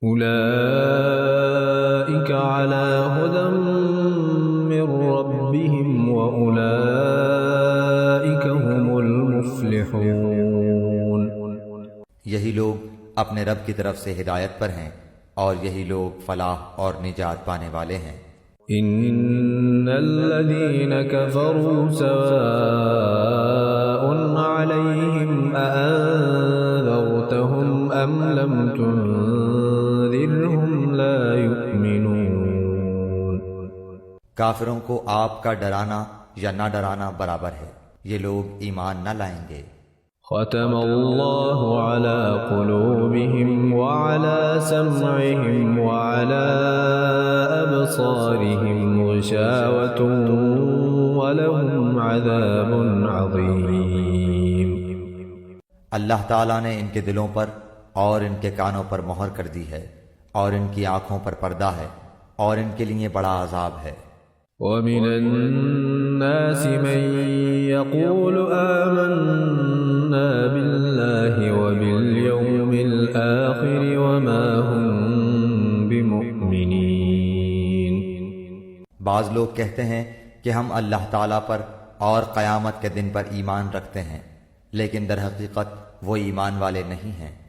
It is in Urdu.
أولئك على هدى من ربهم وأولئك هم المفلحون۔ یہی لوگ اپنے رب کی طرف سے ہدایت پر ہیں اور یہی لوگ فلاح اور نجات پانے والے ہیں۔ ان الذين كفروا سواء عليهم أأنذرتهم ام لم تنذرهم لا يؤمنون۔ کافروں کو آپ کا ڈرانا یا نہ ڈرانا برابر ہے، یہ لوگ ایمان نہ لائیں گے۔ ختم اللہ على قلوبهم وعلى سمعهم وعلى أبصارهم غشاوة ولهم عذاب عظیم۔ اللہ تعالیٰ نے ان کے دلوں پر اور ان کے کانوں پر مہر کر دی ہے اور ان کی آنکھوں پر پردہ ہے اور ان کے لیے بڑا عذاب ہے۔ وَمِنَ النَّاسِ مَن يَقُولُ آمَنَّا بِاللَّهِ وَبِالْيَوْمِ الْآخِرِ وَمَا هُمْ بِمُؤْمِنِينَ۔ بعض لوگ کہتے ہیں کہ ہم اللہ تعالیٰ پر اور قیامت کے دن پر ایمان رکھتے ہیں، لیکن در حقیقت وہ ایمان والے نہیں ہیں۔